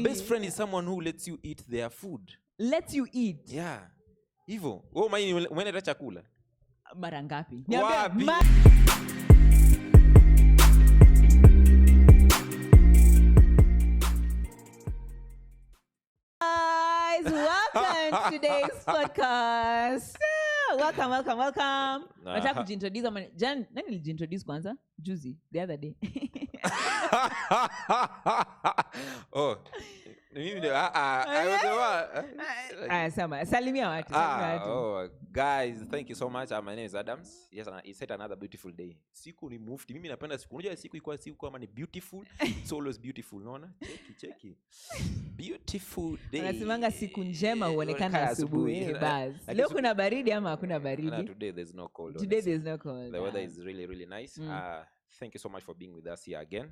Best friend is someone who lets you eat their food. Lets you eat. Yeah. Hivyo. Wewe maini umeenda chakula? Mara ngapi? Wapi? Guys, welcome to today's podcast. Welcome. Nataka kujintroduce ama nani nilijintroduce kwanza? Juzi, the other day. Oh. Salimia watu. Oh, guys, thank you so much. My name is Adams. Yes, it's set another beautiful day. Siku ni mufti. Mimi napenda siku. Unajua siku iko siku kama ni beautiful. It's always beautiful, unaona? Cheki. Beautiful day. Unasimanga siku njema huonekana asubuhi. Bas. Leo kuna baridi ama hakuna baridi? Today there's no cold. Today there's no cold. The weather is really, really nice. Thank you so much for being with us here again.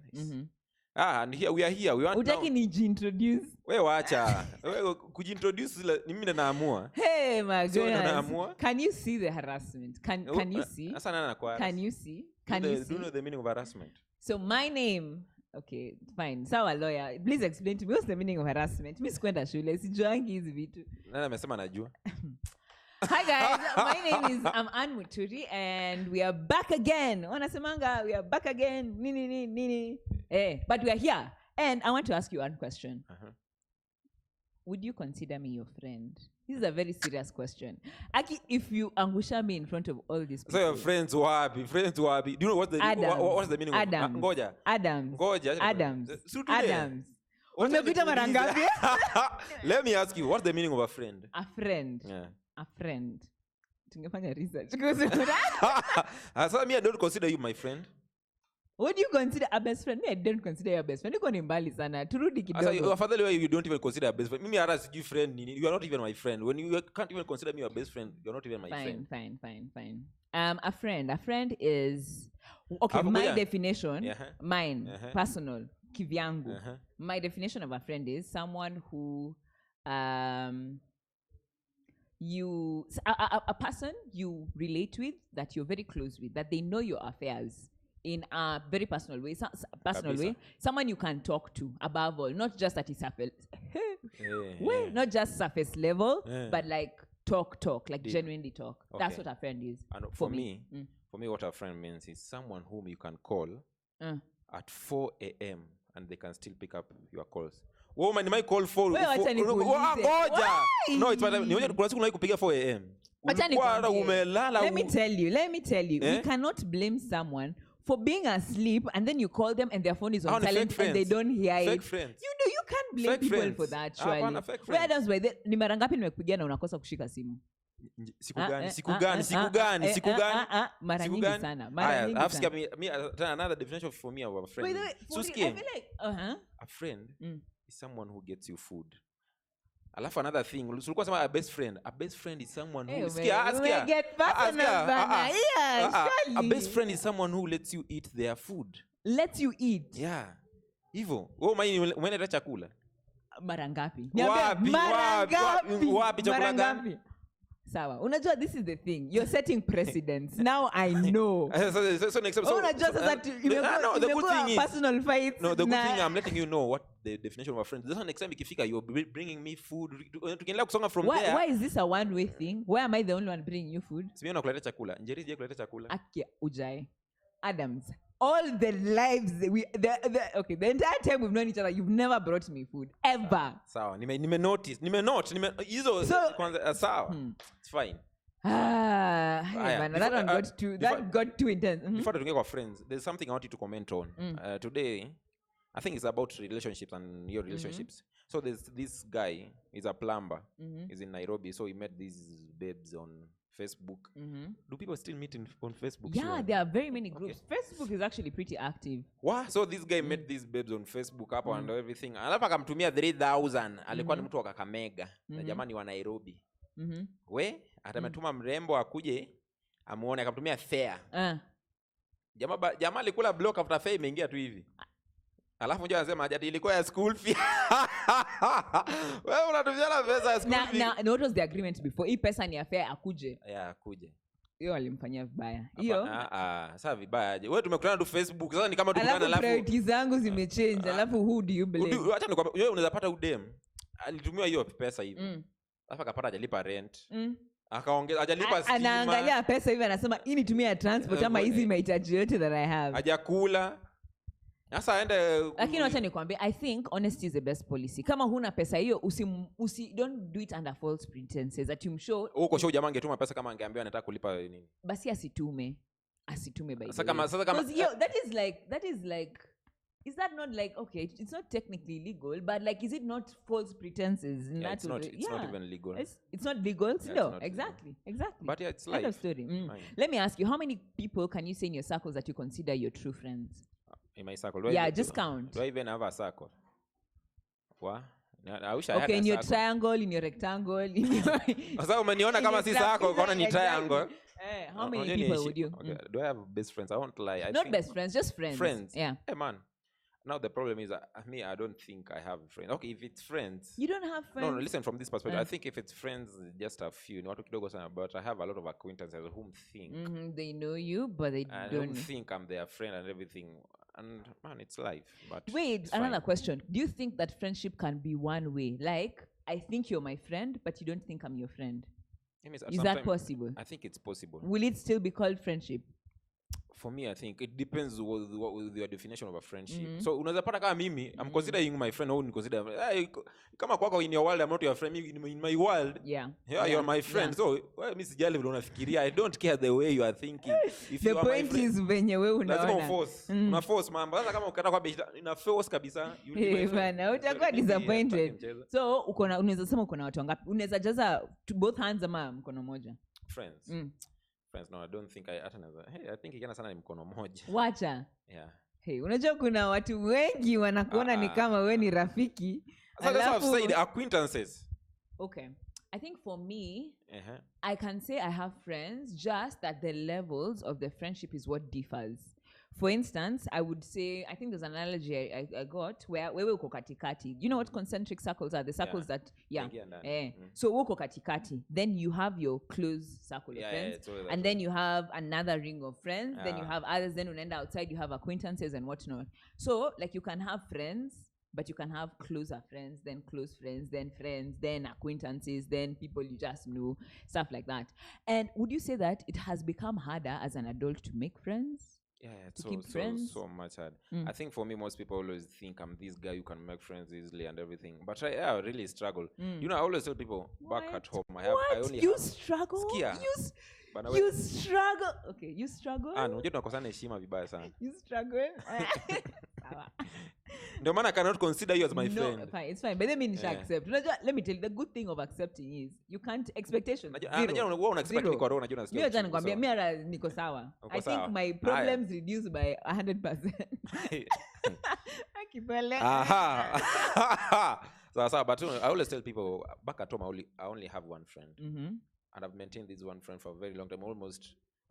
And here we are here. We want Utaki nijintroduce. Wewe waacha. Wewe kujintroduce ni mimi ndo naamua. Hey my goodness. Can you see the harassment? Can you see? Sasa nani anakuwa? Can you see? Do you know the meaning of harassment? So my name, okay, fine. Sawa lawyer, please explain to me what's the meaning of harassment. Mimi sikwenda shule, sijuangi hizi vitu. Nani amesema najua? Hi guys, my name is Ann Muturi and we are back again. Wanasemanga, we are back again. Nini. But we are here. And I want to ask you one question. Would you consider me your friend? This is a very serious question. Aki, if you angusha me in front of all these people. So your friends wapi? Do you know what's the meaning of ngoja? Adams. Umekuita mara ngapi? Let me ask you, what's the meaning of a friend? A friend. Yeah. A friend. Tungefanya research. So me, I don't consider you my friend. What do you consider a best friend? Me, I don't consider you a best friend. Niko ni mbali sana. Turudi kidogo. Afadhali you don't even consider a best friend. Mimi hata sijui friend nini. You are not even my friend. When you can't even consider me your best friend, you're not even my friend. Fine. A friend is okay. My definition, mine, personal, kivyangu. My definition of a friend is someone who, a person you relate with, that you're very close with, that they know your affairs in a very personal way. Someone you can talk to above all, not just at surface, not just surface level, but like talk, like genuinely talk. Okay. That's what a friend is. And for me, what a friend means is someone whom you can call at 4 a.m. and they can still pick up your calls. Woman, you might call 4. No, it's what I kupiga 4 a.m. Let me tell you. We cannot blame someone for being asleep and then you call them and their phone is on silent and they don't hear it. Fake friends. You can't blame people for that, surely. Where does ni mara ngapi nimekupigia na unakosa kushika simu? Siku gani? Mara nyingi sana. Another definition for me of a friend. I feel like a friend is someone who gets you food. Alafu another thing, ulikuwa sema a best friend is someone who a best friend is someone who lets you eat their food. Lets you eat. Yeah. Hivyo. Wewe maini umeenda chakula? Mara ngapi? Wapi chakula gani? Sawa. Unajua, this is the thing. You're setting precedents. Now I know. So next time. Unajua sasa the good thing is personal fights. No, the good thing I'm letting you know what the definition of a friend. This next time ikifika you're bringing me food. Tukiendelea kusonga from there. Why is this a one way thing? Why am I the only one bringing you food? Simi unakuleta chakula. Njeri je kuleta chakula? Akia ujai. Adams. All the lives the entire time we've known each other, you've never brought me food ever. Sawa, notice. Hizo kwanza sawa. It's fine. That one got too intense. Before tuingie kwa friends, there's something I want you to comment on. Today, I think it's about relationships and your relationships. So there's this guy, he's a plumber. He's in Nairobi, so he met these babes on Facebook. Do people still meet on Facebook? Yeah, there are very many groups. Okay. Facebook is actually pretty active. Wow. So this guy met these babes on Facebook hapo and everything. Alafu akamtumia 3,000. Alikuwa ni mtu wa Kakamega. Na jamani wa Nairobi. We, atametuma mrembo akuje amuone, akamtumia fare. Jamaa alikula block after fare imeingia tu hivi. Alafu mmoja anasema hajati ilikuwa ya school fee. Wewe unatumia pesa ya school fee. Na what was the agreement before? Hii pesa ni ya fare akuje. Yeah, akuje. hiyo alimfanyia vibaya hiyo. Sasa vibaya aje? Wewe tumekutana tu Facebook, sasa ni kama tukutana alafu priorities zangu zimechange. Alafu who do you blame? Acha nikwambia, wewe unaweza pata udem alitumia hiyo pesa hivi, alafu akapata hajalipa rent, akaongeza hajalipa stima, anaangalia pesa hivi anasema hii nitumia transport ama hizi mahitaji yote that I have, hajakula. Sasa aende. Lakini acha nikwambie, I think honesty is the best policy. Kama huna pesa hiyo don't do it under false pretenses that you show. Uko show jamaa angetuma pesa kama angeambiwa anataka kulipa nini. Basi asitume by. Sasa kama that is like is that not like, okay, it's not technically legal, but like is it not false pretenses in that it's not even legal. It's not legal. No, exactly. But yeah, it's life. End of story. Let me ask you, how many people can you say in your circles that you consider your true friends? In my circle? Just count. Do I even have a circle? What? I wish I had a circle. Okay, in your triangle, in your rectangle, in your... Sasa umeniona kama si circle, ukaona ni triangle. How many people would you? Okay. Do I have best friends? I won't lie. Not best friends, just friends. Friends? Yeah. Hey, man. Now the problem is me, I don't think I have friends. Okay, if it's friends... You don't have friends? No, listen, from this perspective, I think if it's friends, just a few. But I have a lot of acquaintances whom think... They know you, but they don't think I'm their friend and everything. And man, it's life. But wait, another question. Do you think that friendship can be one way? Like, I think you're my friend, but you don't think I'm your friend. Is that possible? I think it's possible. Will it still be called friendship? For me, I think it depends what your definition of a friendship. So unaweza pata kama mimi, I'm considering my friend, or consider kama kwako in your world I'm not your friend, in my world you're my friend. So mimi sijali vile unafikiria. I don't care the way you are thinking. If the point is venye wewe unaona una force mambo. Sasa kama ukata kwa ina force kabisa, bana utakuwa disappointed. So unaweza sema uko na watu wangapi? Unaweza jaza both hands ama mkono moja? Friends. Friends, no, I don't think I think ikiana sana ni mkono moja. Wacha. Yeah. Hey, unajua kuna watu wengi wanakuona ni kama wewe ni rafiki. So that's what I've said, acquaintances. Okay. I think for me, I can say I have friends, just that the levels of the friendship is what differs. For instance, I would say, I think there's an analogy I got where wewe uko katikati. You know what concentric circles are? The circles that, So uko katikati. Then you have your close circle of friends. And then you have another ring of friends. Then you have others. Then unaenda outside, you have acquaintances and whatnot. So, like, you can have friends, but you can have closer friends, then close friends, then acquaintances, then people you just know, stuff like that. And would you say that it has become harder as an adult to make friends? Yeah, to keep friends? So much hard. I think for me, most people always think I'm this guy who can make friends easily and everything. But I really struggle. You know, I always tell people back at home, you struggle? Skia. You struggle? Okay, you struggle? Unajua tunakosana heshima vibaya sana. You struggle? Ndio maana I cannot consider you as my friend. No, fine, it's fine. But let me accept. Let me tell you, the good thing of accepting is you can't expectation. Unajua wewe una expect niko roho, unajua nasikia. Mimi acha nikwambia, mimi niko sawa. I think my problems reduced by 100%. Akipele. So, but I always tell people back at home I only have one friend. And I've maintained this one friend for a very long time,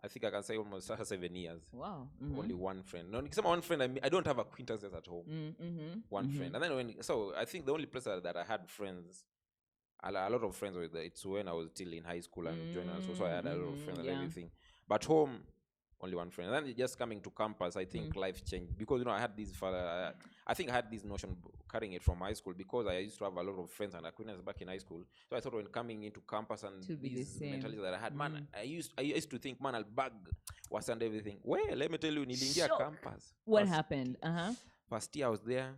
I think I can say almost 7 years. Wow. Only one friend. No, nikisema one friend, I don't have acquaintances at home. One friend. And then so I think the only place that I had friends, a lot of friends, it's when I was still in high school and joining us. So I had a lot of friends and everything. But home, only one friend. And then just coming to campus, I think life changed. Because, I had this I think I had this notion carrying it from high school because I used to have a lot of friends and acquaintances back in high school. So I thought when coming into campus and these mentalities that I had, man, I used to think, man, I'll bag what's and everything. Well, let me tell you, nilingia campus. What happened? First year I was there.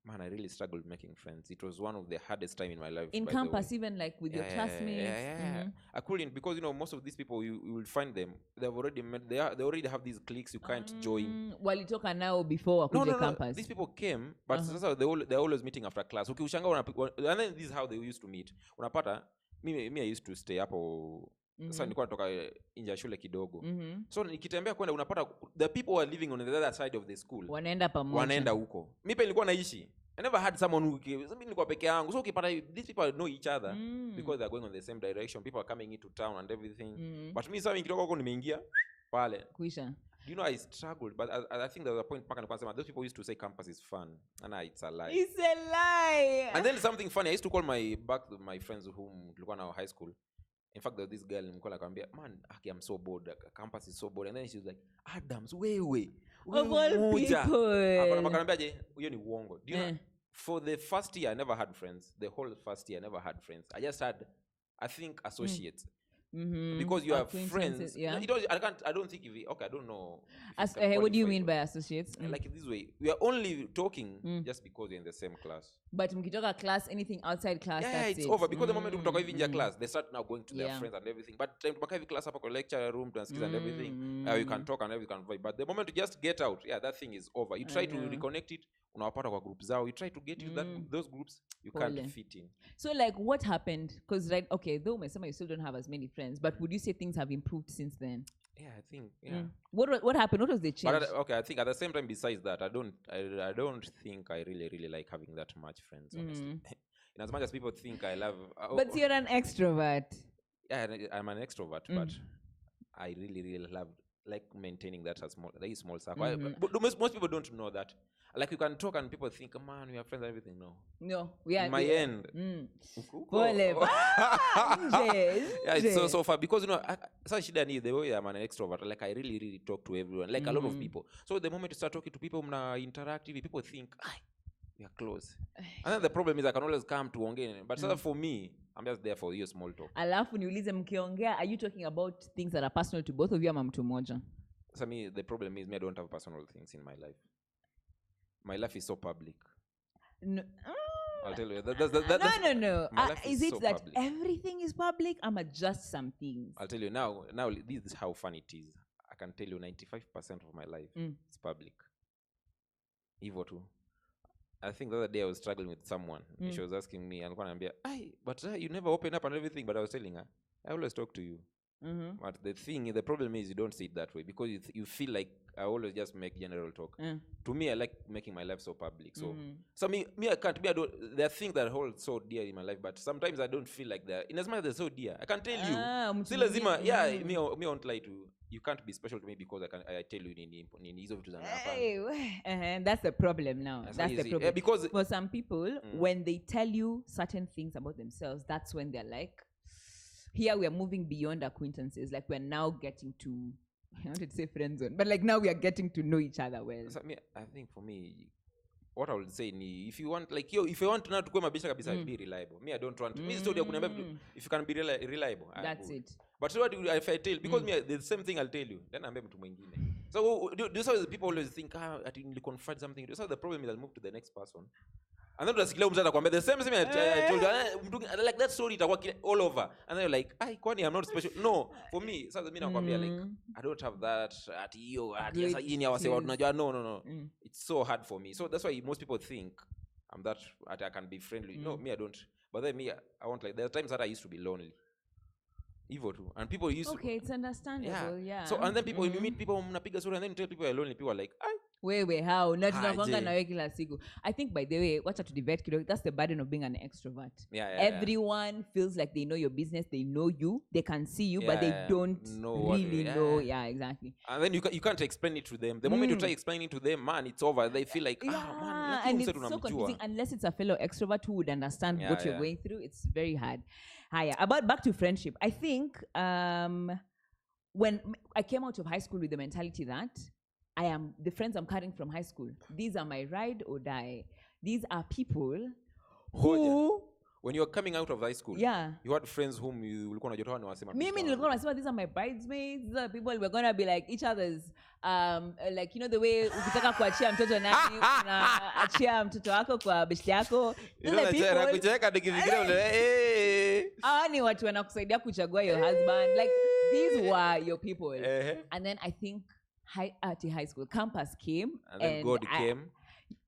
Man, I really struggled making friends. It was one of the hardest time in my life. In campus, even like with your classmates? Yeah. I couldn't, because, most of these people, you will find them, they've already met, they already have these cliques you can't join. Walitoka now before wakuje campus? These people came, but they're always meeting after class. And then this is how they used to meet. Unapata, me I used to stay up sasa nilikuwa natoka nje ya shule kidogo. So nikitembea kwenda unapata the people who are living on the other side of the school wanaenda huko. Mimi pia nilikuwa naishi. I never had someone who mimi nilikuwa peke yangu. So ukipata these people know each other because they are going on the same direction. People are coming into town and everything. But mimi sasa nikitoka huko nimeingia pale. Kuisha. You know, I struggled, but I think there was a point back and those people used to say campus is fun. And it's a lie. It's a lie. And then something funny, I used to call my friends whom tulikuwa na high school. In fact, there was this girl nilikuwa nakwambia, man, I'm so bored. Campus is so bored. And then she was like, Adams, wewe. Of all people. Akanambiaje, hiyo ni uongo. Do you know, for the first year I never had friends. The whole first year I never had friends. I just had, I think, associates. Because you have friends. Yeah. I don't think I don't know. What do you mean by associates? Like this way, we are only talking just because we're in the same class. But mkitoka class, anything outside class, that's it's over. Because the moment mtoka hivi nje class, they start now going to their friends and everything. But time tumaka hivi class hapa kwa lecture room, tunasikiza and everything, you can talk and everything can vibe. But the moment you just get out, that thing is over. You try to reconnect it, unawapata kwa group zao. You try to get into those groups, you can't fit in. So like what happened? Because right, okay, though you still don't have as many friends, but would you say things have improved since then? Yeah, I think What happened? What was the change? But I think at the same time, besides that, I don't think I really like having that much friends, honestly. In as much as people think I love but you're an extrovert. Yeah, I'm an extrovert, but I really love like maintaining that small circle. But most people don't know that. Like you can talk and people think, man, we are friends and everything. No, we are. In my end. It's so far because such shida the way I'm an extrovert. Like I really talk to everyone, like a lot of people. So the moment you start talking to people, interactive, people think, we are close. And then the problem is I can always come to ongea, but for me, I'm just there for your small talk. Alafu niulize mkiongea, are you talking about things that are personal to both of you ama mtu mmoja? So me, the problem is I don't have personal things in my life. My life is so public. No. I'll tell you. No. Is it that public. Everything is public? Or just some things? I'll tell you now. This is how fun it is. I can tell you 95% of my life is public. Evo too. I think the other day I was struggling with someone. She was asking me, but you never open up and everything. But I was telling her, I always talk to you. But the problem is you don't see it that way because you feel like I always just make general talk. To me, I like making my life so public. So me I can't. There are things that hold so dear in my life, but sometimes I don't feel like that. In as much as they're so dear, I can tell you. Still lazima, me won't lie to you. You can't be special to me because I tell you in hizo vitu zanafanya. That's the problem now. That's the problem. Because for some people, when they tell you certain things about themselves, that's when they're like, here we are moving beyond acquaintances. Like we're now getting to, I wanted to say friend zone, but like now we are getting to know each other well. So, I think for me, what I would say ni, if you want to now to go mabisha kabisa, be reliable. Me, I don't want. Me story if you can be reliable. That's it. But so what if I tell? Because me, the same thing I'll tell you. Then I'm mtu mwingine. So this is people always think, I think confide something. So the problem is I'll move to the next person. And then unasikiliza mtu atakwambia the same I told you, like that story itakuwa all over. And then you're like, kwani I'm not special. No, for me, sasa mimi nakwambia like I don't have that at hiyo hii ni wase unajua no. It's so hard for me. So that's why most people think I'm that I can be friendly. No, me I don't. But then me I want like there are times that I used to be lonely. Evil too. And people used to it's understandable. Yeah. So and then people when you meet people mnapiga story and then you tell people you're lonely, people are like, wewe how na tunakwanga na wewe kila siku. I think by the way, wacha to debate kidogo, that's the burden of being an extrovert. Everyone feels like they know your business, they know you, they can see you, but they don't really know. Yeah, exactly. And then you can't explain it to them. The moment you try explaining to them, man, it's over. They feel like, man, and it's so confusing unless it's a fellow extrovert who would understand what you're going through. It's very hard. Back to friendship. I think when I came out of high school with the mentality that I am the friends I'm carrying from high school. These are my ride or die. These are people who... When you were coming out of high school, you had friends whom you ulikuwa unajua ni wasema. Mimi nilikuwa nasema these are my bridesmaids. These are people we're going to be like each other's like you know the way ukitaka kuachia mtoto nani unaachia mtoto wako kwa bestie yako. Kucheka nikifikiria ni watu wanakusaidia kuchagua your husband. Like these were your people. And then I think high school campus came and God came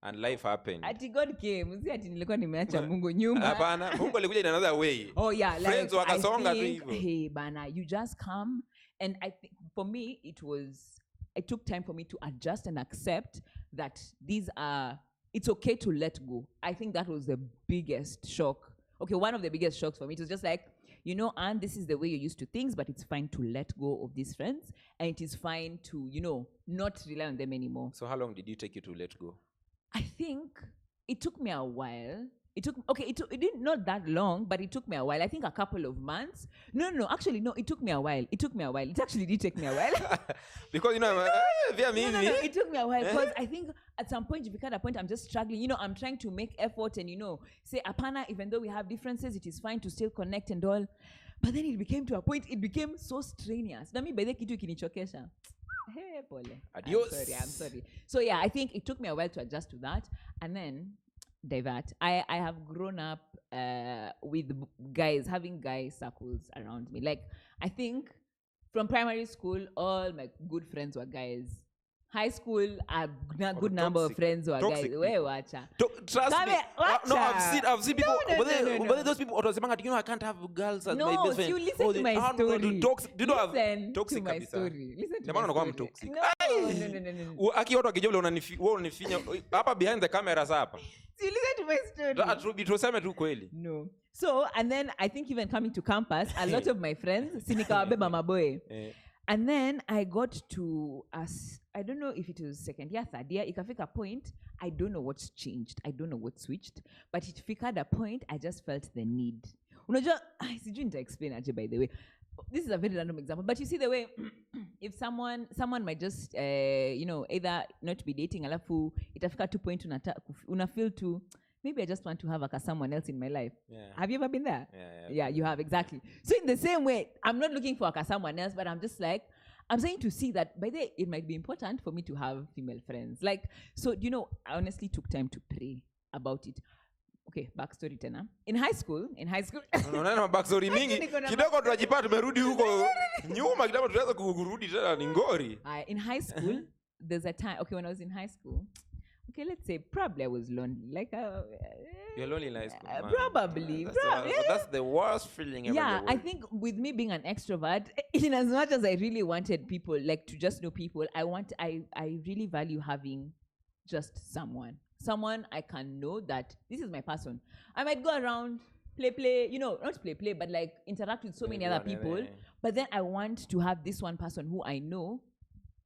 and life happened. God came. Si ati nilikuwa nimeacha Mungu nyuma. Hapana, Mungu alikuja in another way. Friends wakasonga tu hivyo. Hey bana, you just come. And I think for me it took time for me to adjust and accept that it's okay to let go. I think that was the biggest shock. Okay, one of the biggest shocks for me. It was just like, and this is the way you're used to things, but it's fine to let go of these friends, and it is fine to, not rely on them anymore. So how long did it take you to let go? I think it took me a while. It didn't not that long, but it took me a while. I think a couple of months. No, it took me a while. It actually did take me a while. Because no, it took me a while because I think at some point, if you got a point, I'm just struggling. I'm trying to make effort and say apana, even though we have differences, it is fine to still connect and all. But then it became to a point, it became so strenuous. Nami by the kitu kinichokesha. Hey, pole. Adios. I'm sorry. So yeah, I think it took me a while to adjust to that. And then divert. I have grown up with guys, having guy circles around me. Like, I think from primary school, all my good friends were guys. High school, a good number of friends were guys. Where watcha? Trust me. No, I've seen people. No. Those people, I can't have girls as No, my best friend. you listen to my story. Do you know Listen toxic to my kabisa. story. Listen to Jamani my unakuwa story. toxic. No. Aki watu wakijua vile unanifinya hapa behind the cameras hapa. You listen to my story. Tuseme tu kweli. No. So, and then I think even coming to campus, a lot of my friends, sinikawabeba maboy. And then I got to, I don't know if it was second year, third year, ikafika point, I don't know what's changed. I don't know what switched. But it figured a point, I just felt the need. Unajua, sijui nita explain aje, by the way. This is a very random example. But you see the way, if someone might just, either not be dating, alafu, itafika 2 point, una feel to, maybe I just want to have someone else in my life. Yeah. Have you ever been there? Yeah, you have, exactly. So in the same way, I'm not looking for someone else, but I'm just like, I'm saying to see that by the way, it might be important for me to have female friends. Like, so, I honestly took time to pray about it. Okay, backstory tena. In high school. Unaona backstory mingi. Kidogo tunajipata tumerudi huko nyuma kidogo tunaweza kurudi tena ni ngori. In high school, there's a time, okay, when I was in high school, okay, let's say probably I was lonely. Like you're lonely in high school. Probably. That's the worst feeling ever. Yeah, I think with me being an extrovert, in as much as I really wanted people, like to just know people, I really value having just someone I can know that this is my person. I might go around, play, not play, but like interact with so many other people. But then I want to have this one person who I know.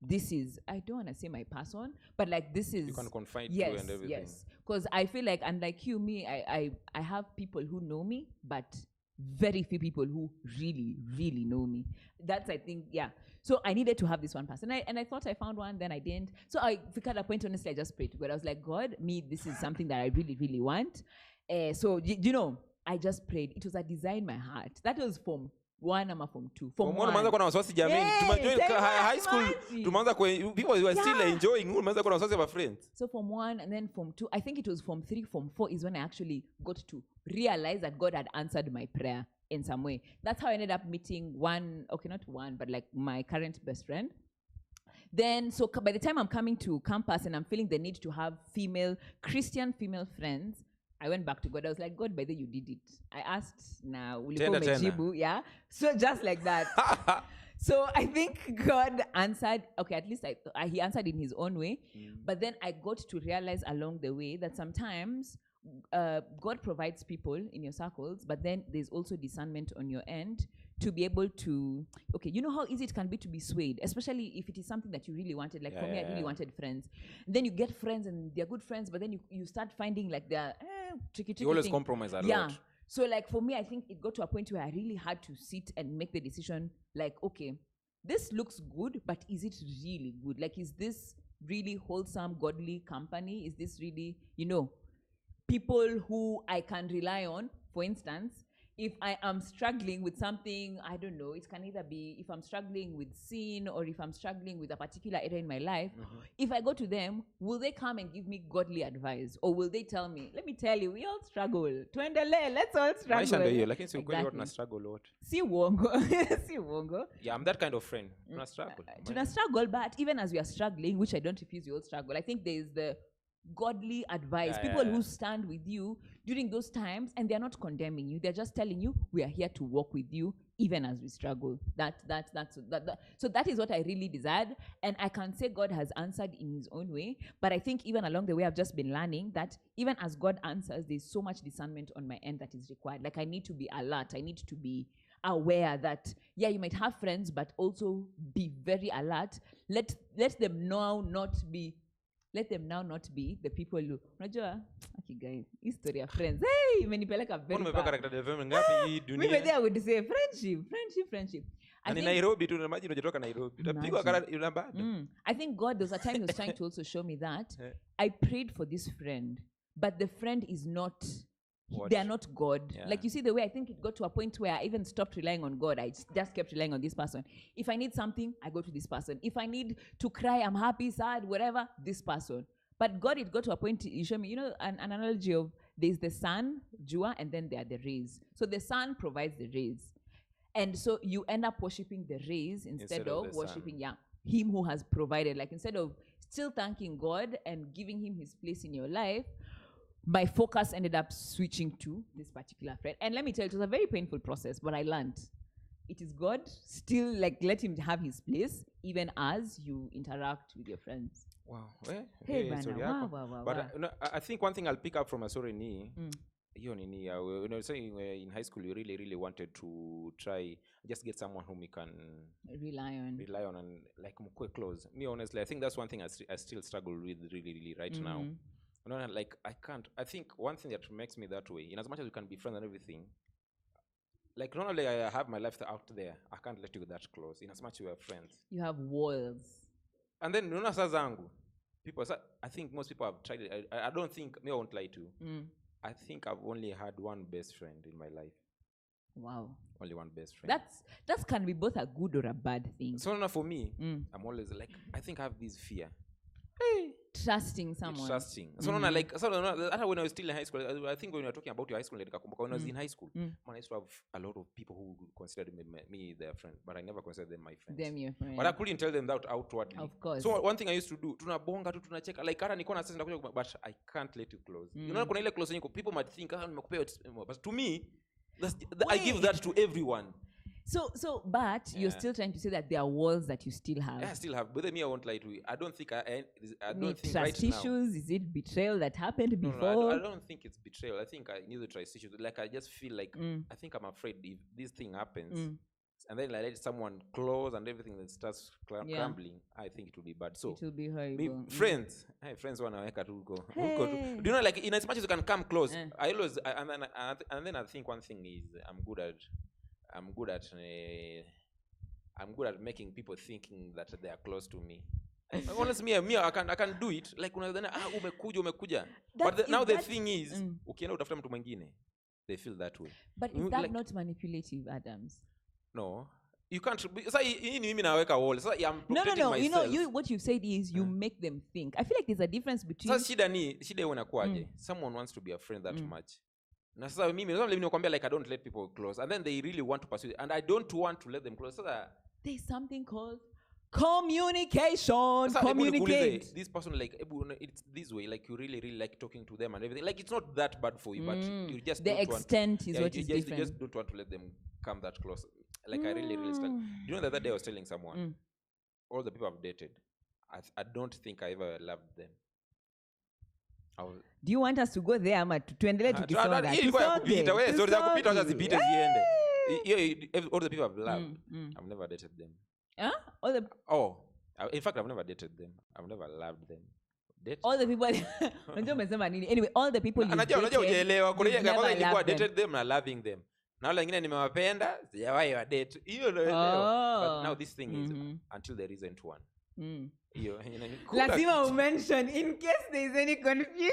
This is, I don't want to say my person, but like this is. You can confide to and everything. Yes. Because I feel like, unlike you, I have people who know me, but very few people who really, really know me. That's, I think, yeah. So I needed to have this one person. And I thought I found one, then I didn't. So I figured a point, honestly, I just prayed to God. I was like, God, this is something that I really, really want. So, I just prayed. It was a desire in my heart. That was from 1 ama from 2. From 1. Tumeanza kuwa na wasiwasi jamii. High school, tumeanza people were still enjoying. Tumeanza kuwa na wasiwasi wa friends. So from 1 and then from 2, I think it was from 3, from 4 is when I actually got to realize that God had answered my prayer in some way. That's how I ended up meeting not one, but like my current best friend. Then, so by the time I'm coming to campus and I'm feeling the need to have Christian female friends, I went back to God. I was like, God, by the way, you did it. I asked, now, Jibu, yeah? So just like that. So I think God answered, okay, at least he answered in his own way. But then I got to realize along the way that sometimes God provides people in your circles, but then there's also discernment on your end to be able to, okay, you know how easy it can be to be swayed, especially if it is something that you really wanted. Like for me, I really wanted friends. And then you get friends and they're good friends, but then you start finding like they're tricky You always thing. compromise a lot. Yeah. So like for me, I think it got to a point where I really had to sit and make the decision like, okay, this looks good, but is it really good? Like, is this really wholesome, godly company? Is this really, people who I can rely on? For instance, if I am struggling with something, I don't know, it can either be if I'm struggling with sin or if I'm struggling with a particular area in my life, if I go to them, will they come and give me godly advice? Or will they tell me, let me tell you, we all struggle. Tuendele, let's all struggle. Exactly. Struggle a lot. Si uongo. Yeah, I'm that kind of friend. Tuna struggle, but even as we are struggling, which I don't refuse, you all struggle. I think there is the godly advice, people who stand with you during those times, and they're not condemning you, they're just telling you, we are here to walk with you even as we struggle. So that is what I really desired, and I can say God has answered in his own way. But I think even along the way, I've just been learning that even as God answers, there's so much discernment on my end that is required. Like I need to be alert, I need to be aware that you might have friends, but also be very alert. Let them now not be let them now not be the people who unajua okay guys history of friends hey imenipeleka very Umepaka far. character development ngapi hii dunia? Maybe I would say friendship. I think Nairobi tu imagine unatoka Nairobi. Utapigwa character una bado. I think God, there was a time he was trying to also show me that I prayed for this friend, but the friend is not, they are not God. Yeah. Like you see the way I think it got to a point where I even stopped relying on God. I just kept relying on this person. If I need something, I go to this person. If I need to cry, I'm happy, sad, whatever, this person. But God, it got to a point, you show me, you know, an analogy of there's the sun, jua, and then there are the rays. So the sun provides the rays. And so you end up worshiping the rays instead of worshiping him who has provided. Like instead of still thanking God and giving him his place in your life, my focus ended up switching to this particular friend. And let me tell you, it was a very painful process, but I learned. It is God, still like let him have his place, even as you interact with your friends. Wow. Hey, wow. But I think one thing I'll pick up from a story ni, you know, saying in high school you really wanted to try just get someone whom you can rely on and like mkwe close. Me honestly, I think that's one thing I still struggle with really right now. You know, like I think one thing that makes me that way, in as much as we can be friends and everything, like not only I have my life out there, I can't let you go that close. In as much as we are friends, you have walls. And then unaona saa zangu people, I think most people have tried it. I don't think, I won't lie to you. I think I've only had one best friend in my life. Wow. Only one best friend. That can be both a good or a bad thing. So now for me, I'm always like, I think I have this fear. Trusting someone. So now like, when I was still in high school, I think when we were talking about your high school, when I was in high school, I used to have a lot of people who considered me their friend, but I never considered them my friends. Them your friend. But I couldn't tell them that outwardly. Of course. So one thing I used to do, tunabonga tu tunacheka, like hata niko na sasa ndakuja, but I can't let you close. You know, kuna ile close yenyewe people might think nimekupea, but to me, I give that to everyone. But you're still trying to say that there are walls that you still have. Yeah, I still have. But me, I won't lie to you. I don't think I don't think trust right issues now. Is it betrayal that happened before? No, I don't think it's betrayal. I think I need to trust issues. Like I just feel like I think I'm afraid if this thing happens and then I let someone close and everything that starts crumbling, I think it will be bad. So it will be horrible. Friends wanaweka tu huko. Do you know, like in as much as you can come close, I always and then I think one thing is I'm good at making people thinking that they are close to me. Honestly, me I can do it. Like unadhani umekuja. But now the thing is, ukienda utafuta mtu mwingine, they feel that way. But is that not manipulative, Adams? No. You can't. So mimi naweka wall. So I'm protecting myself. You know, what you've said is you make them think. I feel like there's a difference between. So shida inakuwaje? Someone wants to be a friend that much. Na sasa mimi nakwambia, like I don't let people close, and then they really want to pursue it, and I don't want to let them close. So there's something called communication. Communicate. This person, like it's this way, like you really like talking to them and everything. Like it's not that bad for you, but you just the extent is what is different. You just don't want to let them come that close. Like I really stand. You know, the other day I was telling someone, all the people I've dated, I don't think I ever loved them. Do you want us to go there ama tuendelee tukisonga? All the people I've loved, I've never dated them. In fact, I've never dated them. I've never loved them. All the people unajua umesema nini? Anyway, all the people you unajua unaelewa, kuna yeye kwanza nilikuwa dated them na loving them. Na wale wengine nimewapenda, sijawahi wa date. Hiyo ndio elewa. But now this thing is until there isn't one. Lazima mention in case there is any confusion.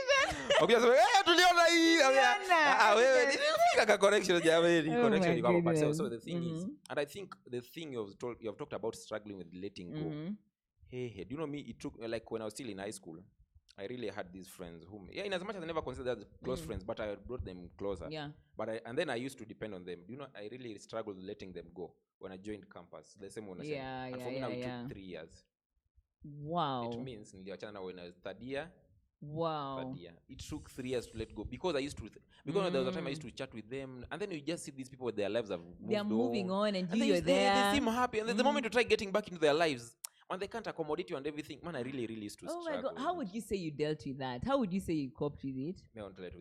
Okay, so tuliona hii. Wewe nilifika correction jamani. Correction iko hapo. So the thing is, and I think the thing you have talked about struggling with letting go. Hey, do you know me? It took like when I was still in high school, I really had these friends whom, in as much as I never considered close friends, but I brought them closer. Yeah. And then I used to depend on them. You know, I really struggled letting them go when I joined campus. The same one. And for me now it took 3 years. Wow. It means niliachana na when I was third year. Wow. Third year. It took 3 years to let go because there was a time I used to chat with them, and then you just see these people, their lives have moved. They're moving on, and you're there. They seem happy, and then the moment you try getting back into their lives, when they can't accommodate you and everything, man, I really used to struggle. Oh my God, how would you say you dealt with that? How would you say you coped with it?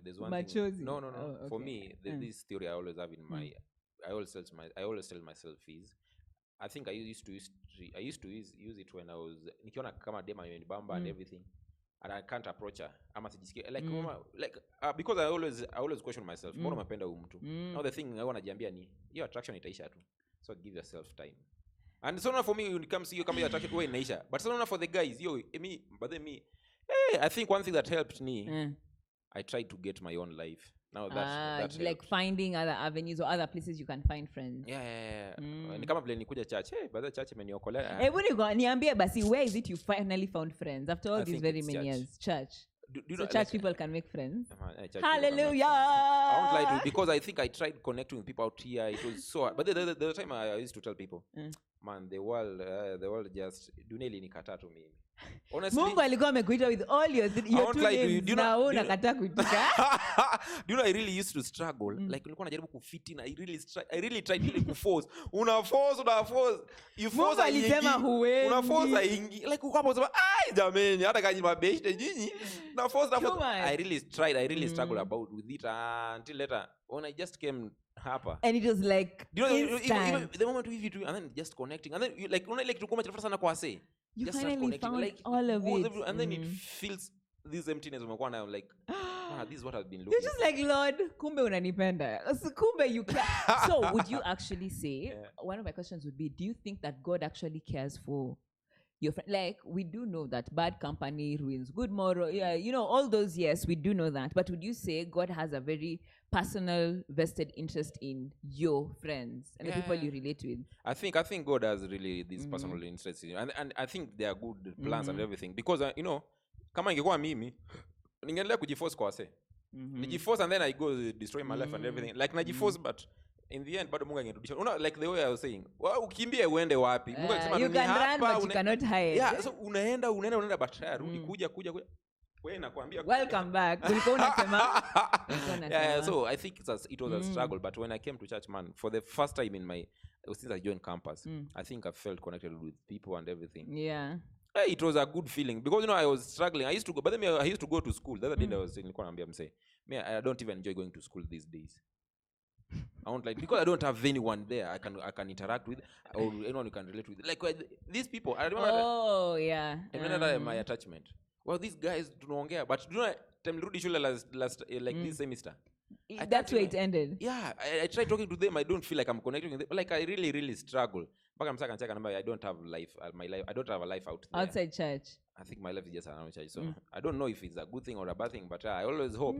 There's one thing. No. Okay. For me, this theory I always have in my, I always tell myself is, I think I used to use it when I was nikiona kama dema imenibamba and everything. and I can't approach her, ama sijisikia like because I always question myself, mbona mapenda huyu mtu? Now the thing I najiambia ni hiyo attraction itaisha tu, so give yourself time. And so now for me, when it comes to you, come attraction way inaisha, but so now for the guys, I think one thing that helped me, I tried to get my own life. Now that like finding other avenues or other places you can find friends. Yeah. Ni kama vile nikuja church. But the church imeniokolea. Niambie basi, where is it you finally found friends after all these very many years? Church. So church people can make friends. Hallelujah. I won't lie to you, because I think I tried connecting with people out here. It was so hard. But the time I used to tell people, man, the world just duneli nikata to me. Honestly, Mungu alikuwa amekuita with all your two names na unakataa kuitika. Do you know I really used to struggle? Like nilikuwa najaribu kufit in. I really tried really to force. Una force. You force alisema huweni. Una force ingi. Like uko hapo sema ai jameni hata kama mabeshte nyinyi. Na force. I really tried. I really struggled about with it until later when I just came hapa. And it was like even the moment we do and then just connecting and then you like to come sana kwa say. You just finally found like all of it. And then it feels this emptiness umekuwa nayo like this is what I've been looking. You're just like, Lord, kumbe unanipenda. Kumbe you care. So would you actually say, one of my questions would be, do you think that God actually cares for your friend? Like, we do know that bad company ruins good moral. Yeah, you know, all those, yes, we do know that. But would you say God has a very personal, vested interest in your friends and the people you relate with? I think God has really this personal interest in you. And I think there are good plans and everything. Because, you know, kama ingekuwa mimi, ningeendelea kujiforce kwa wase. Nijiforce and then I go destroy my life and everything. Like, najiforce, but in the end, bado Mungu angerudisha. Like the way I was saying, ukimbie uende wapi? Mungu akisema you can run, but you cannot hide. Yeah, so unaenda, but rudi kuja. Wewe nakwambia welcome back. Ulikuwa unasema. Yeah, so I think it was a struggle, but when I came to church, man, for the first time since I joined campus, I think I felt connected with people and everything. Yeah. It was a good feeling because, you know, I was struggling. I used to go to school. The other day I was saying, I don't even enjoy going to school these days. I won't like, because I don't have anyone there I can interact with or anyone who can relate with. Like these people, I remember my attachment. Well, these guys tunaongea, but do you know time nirudi shule last like this semester. That's where it ended. Yeah, I try talking to them. I don't feel like I'm connecting with them. Like I really struggle. But I'm saying I don't have life. I don't have a life out there. Outside church. I think my life is just around church. So I don't know if it's a good thing or a bad thing, but I always hope.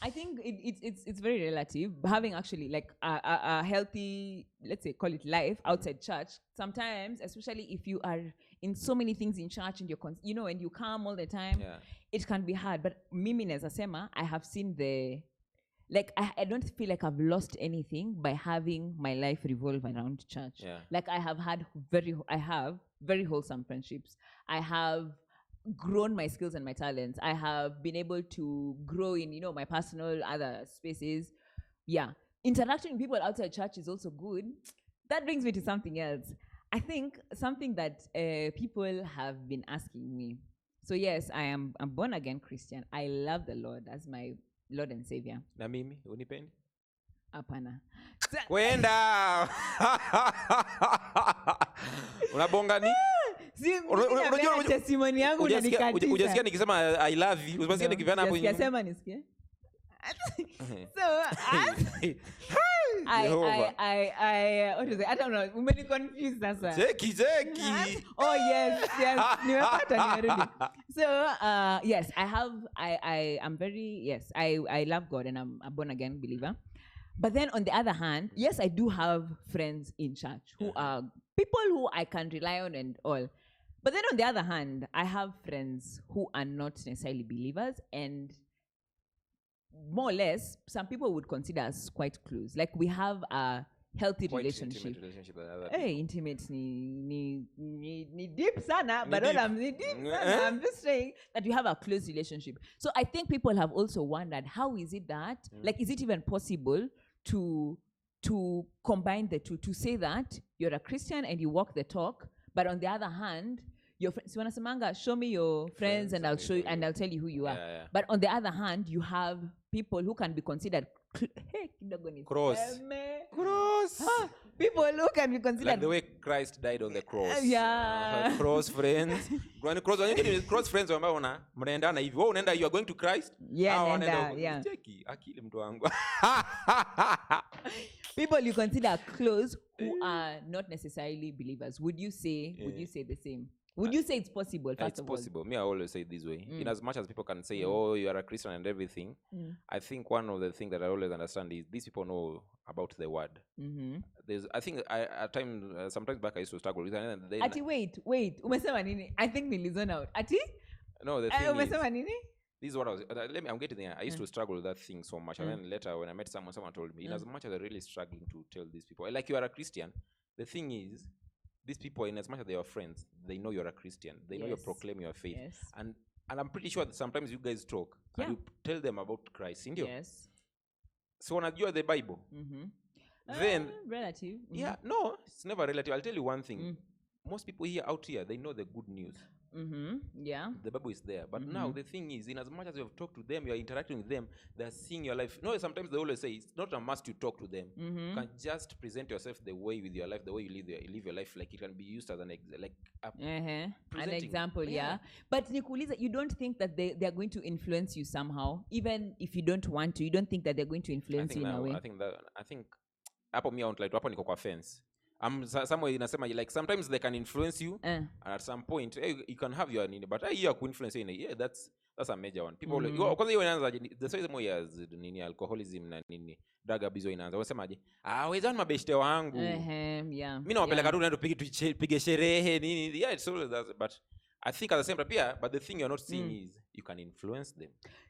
I think it's very relative. Having actually like a healthy, let's say, call it life outside church. Sometimes, especially if you are in so many things in church and and you come all the time, it can be hard. But mimi neza sema, I have seen like I don't feel like I've lost anything by having my life revolve around church. Yeah. Like I have very wholesome friendships. I have grown my skills and my talents. I have been able to grow in, my personal other spaces. Yeah. Interacting with people outside church is also good. That brings me to something else. I think something that people have been asking me. So yes, I'm born again Christian. I love the Lord as my Lord and Savior. Na mimi unipendi? Hapana. Kwenda. Unabonga ni? Unajua testimony yangu unanikatisha. Unasikia nikisema I love you. Unasikia nikiviana hapo nyuma. Unasikia nisikie? So, what is it? I don't know. Umeni confused sasa. Cheki. Oh yes. Nimepata nimerudi. So, yes, I love God and I'm a born again believer. But then on the other hand, yes, I do have friends in church who are people who I can rely on and all. But then on the other hand, I have friends who are not necessarily believers, and more or less, some people would consider us quite close. Like we have a healthy relationship. Intimate relationship with other people. Intimate ni deep sana, but I'm just saying that we have a close relationship. So I think people have also wondered, how is it that, like, is it even possible to combine the two, to say that you're a Christian and you walk the talk, but on the other hand, your friends, wanasemanga, show me your friends and I'll show you and I'll tell you who you are. Yeah. But on the other hand, you have people who can be considered Cross. People look and we consider Like the way Christ died on the cross. Yeah. Cross friends. Cross friends ambao mnaendana hivi. Wewe unaenda, you are going to Christ. Yeah, yeah. Cheki akili mtu wangu. People you consider close who are not necessarily believers. Would you say the same? Would you say it's possible? It's possible. Me, I always say it this way. In as much as people can say, "Oh, you are a Christian and everything," I think one of the things that I always understand is these people know about the word. I think at times, sometimes back I used to struggle with it. Ati, wait. Umesema nini? I think nilizona out. Ati? No, the thing umesema nini? This is what I was. I'm getting there. I used to struggle with that thing so much, and then later when I met someone told me, in as much as I'm really struggling to tell these people, like, you are a Christian. The thing is, these people, in as much as they are friends, they know you're a Christian. They know you proclaim your faith. Yes. And I'm pretty sure that sometimes you guys talk and you tell them about Christ. Yes. So when you are the Bible, then relative. Yeah, no, it's never relative. I'll tell you one thing. Most people out here, they know the good news. Yeah. The Bible is there. But now the thing is, in as much as you have talked to them, you are interacting with them, they're seeing your life. No, sometimes they always say, it's not a must you talk to them. You can just present yourself the way with your life, the way you live your life, like it can be used as an example, yeah. But Nikuuliza, you don't think that they are going to influence you somehow, even if you don't want to? You don't think that they're going to influence you in a way? I think hapo mimi like hapo niko kwa fence. Somewhere inasema, like, sometimes they can influence you, and at some point you can have your nini, but you can influence you. That's a major one. People because hiyo inaanza the same way as nini, alcoholism na nini, drug abuse inaanza. Wasemaje? Wewe mabeshte wangu. Yeah. Mimi nawapeleka tu naenda tupige sherehe nini. Yeah, it's all that, but I think at the same time, but the thing you're not seeing is you can influence them.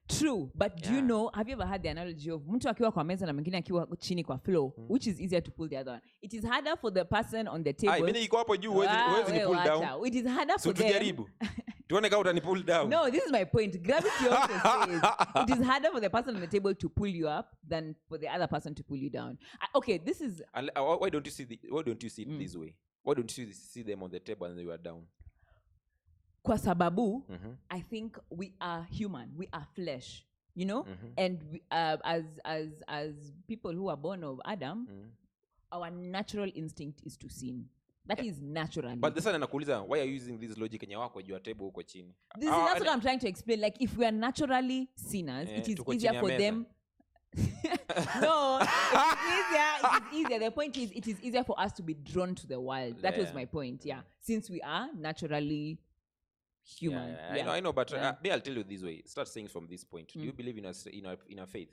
True, but do you know, have you ever had the analogy of mtu akiwa kwa meza na mwingine akiwa chini kwa floor, which is easier to pull the other one? It is harder for the person on the table. Mimi niko hapo juu, huwezi ni pull down. It is harder for them. Tujaribu. Tuone kama utani pull down. No, this is my point. Gravity also says it is harder for the person on the table to pull you up than for the other person to pull you down. Okay, this is why don't you see it this way? Why don't you see them on the table and you are down? Kwa sababu, I think we are human, we are flesh, you know, and we, as people who are born of Adam, our natural instinct is to sin. That is natural. But the sana nakuuliza, why are you using this logic kwenye wako juu ya table huko chini? That's what I'm trying to explain. Like, if we are naturally sinners, it is easier for them. No, it's easier. The point is, it is easier for us to be drawn to the world. That was my point. Yeah, since we are naturally human. I know, but maybe I'll tell you this way. Start saying from this point. Do you believe in a faith?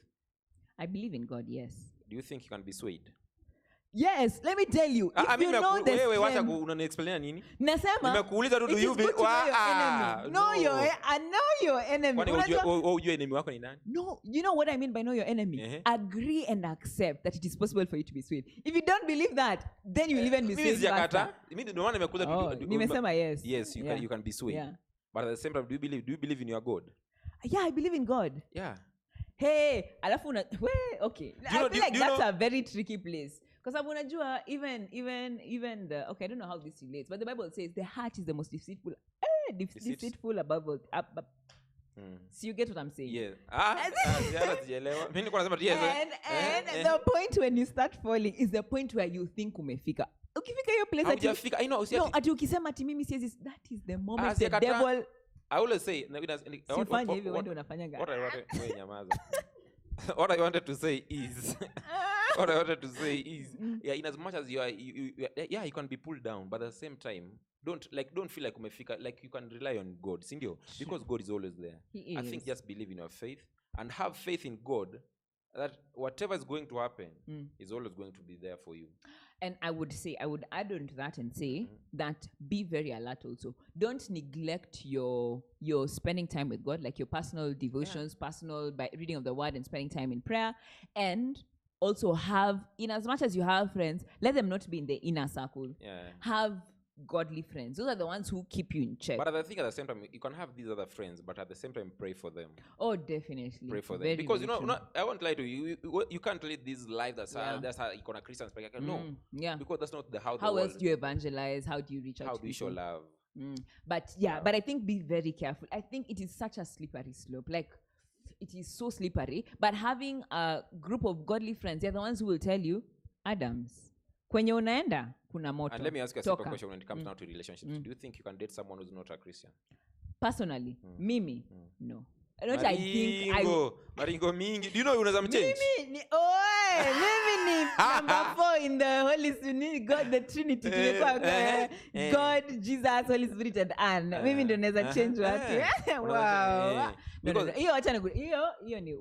I believe in God, yes. Do you think you can be swayed? Yes, let me tell you. If you know the wewe wacha unaniexplain nini? Nasema nimekuuliza tu, do you believe? I know your enemy. Unajua enemy wako ni nani? No, you know what I mean by know your enemy? Agree and accept that it is possible for you to be swayed. If you don't believe that, then you will even be swayed. Mimi ndio maana nimekuuliza tu. Nimesema yes. Yes, you can be swayed. Yeah. But at the same time, do you believe in your God? Yeah, I believe in God. Yeah. Hey, alafu okay. I feel like that's a very tricky place. Because unajua, even the, okay, I don't know how this relates, but the Bible says the heart is the most deceitful. Deceitful above all. So you get what I'm saying? Yes. And the point when you start falling is the point where you think umefika. Ukifika hiyo place ati ukisema ati mimi siwezi, that is the moment the devil. I always say, what I wanted to say is yeah, in as much as you can be pulled down, but at the same time, don't feel like umefika, like you can rely on God, sindio? Because God is always there. I think just believe in your faith and have faith in God that whatever is going to happen is always going to be there for you. And I would add on to that and say that be very alert also. Don't neglect your spending time with God, like your personal devotions, personal by reading of the word and spending time in prayer. And also have, in as much as you have friends, let them not be in the inner circle. Yeah. Have godly friends. Those are the ones who keep you in check. But I think at the same time, you can have these other friends, but at the same time, pray for them. Oh, definitely. Pray for them. Because, I won't lie to you. You can't lead this life that's how you can Christians. No. Yeah. Because that's not how else do you evangelize? How do you reach out to people? How do you show love? But I think be very careful. I think it is such a slippery slope. Like, it is so slippery. But having a group of godly friends, they're the ones who will tell you, Adams, kwenye unaenda kuna moto. And let me ask you a simple Toka. question when it comes down to relationships. Do you think you can date someone who's not a Christian? Personally, Mimi, no. Not I think Maringo mingi. Do you know unaweza mchange? Mimi ni number 4 in the Holy Spirit. God, the Trinity. God, Jesus, Holy Spirit, and Anne. Mimi ndio naweza change watu. Wow. No. Hiyo acha hiyo ni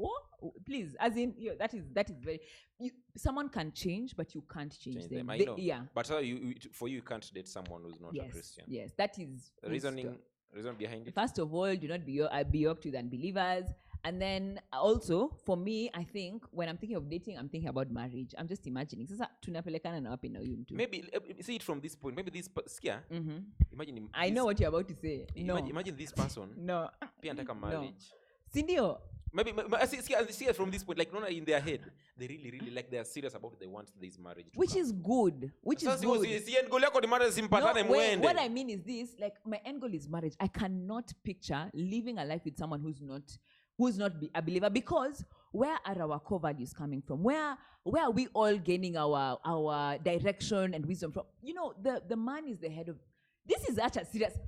please, as in that is very someone can change, but you can't change them. I know. Yeah. But for you can't date someone who's not a Christian. Yes, that is reason behind it. First of all, do not be yoked with unbelievers. And then also, for me, I think when I'm thinking of dating, I'm thinking about marriage. I'm just imagining. Sasa tunapelekana na wapi na huyu mtu? Maybe see it from this point. Maybe this skia. Imagine. I know what you're about to say. Imagine this person. No. Pia anataka marriage. Sindio. Maybe see it from this point, like not in their head, they really like they are serious about it. They want this marriage to which come. is good. What I mean is this: like my end goal is marriage. I cannot picture living a life with someone who's not a believer, because where are our core values coming from? Where are we all gaining our direction and wisdom from? You know, the man is the head of. This is actually serious.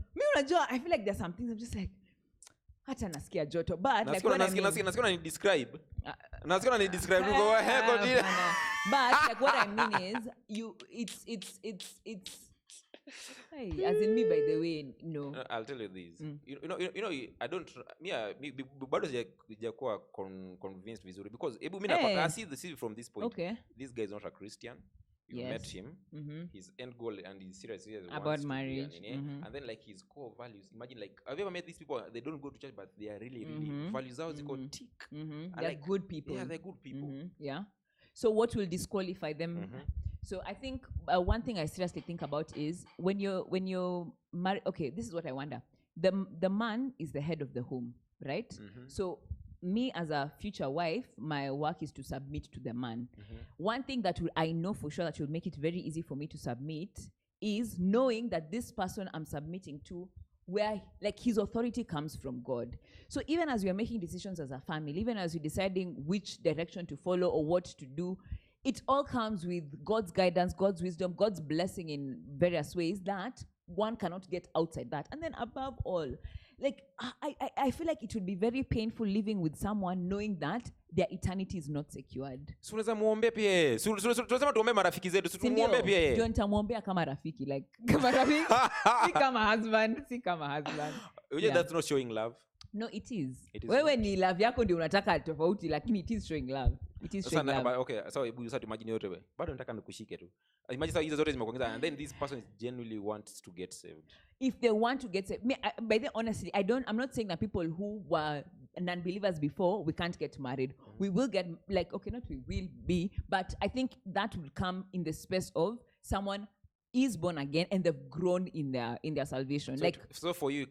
I feel like there's some things I'm just like. Hata nasikia joto, but like what I mean, nasikia ni describe but like what I mean is it's hey, as in me, by the way, no. I'll tell you this. You know I don't bado sijakuwa convinced vizuri, because I see from this point. Okay. This guy is not a Christian. You met him, his end goal, and he's serious about marriage, and then like his core values. Imagine, like, have you ever met these people? They don't go to church, but they are really values out. They go tick. They're like, good people. Yeah, they're good people. Yeah. So what will disqualify them? So I think one thing I seriously think about is when you're married. Okay, this is what I wonder. The man is the head of the home, right? So me as a future wife, my work is to submit to the man. One thing that I know for sure that will make it very easy for me to submit is knowing that this person I'm submitting to, where like his authority comes from God. So even as we are making decisions as a family, even as we're deciding which direction to follow or what to do, it all comes with God's guidance, God's wisdom, God's blessing in various ways that one cannot get outside that. And then above all, like I feel like it would be very painful living with someone knowing that their eternity is not secured. So unaweza muombe pia. Tunasema tuombe marafiki zetu, si tumuombe pia. Ndio nitamwombea kama rafiki, like kama rafiki, si kama husband. That's not showing love. No, it is. Wewe ni love yako ndio unataka tofauti, lakini it is showing love. Okay, so you start imagine yote wewe. Bado nataka nikushike tu. Imagine sasa hizo zote zimekuongeza, and then this person genuinely wants to get saved. If they want to get saved, by the honestly, I'm not saying that people who were non-believers before, we can't get married. We will get, like, okay, not we will be, but I think that will come in the space of someone is born again and they've grown in their salvation. So for you,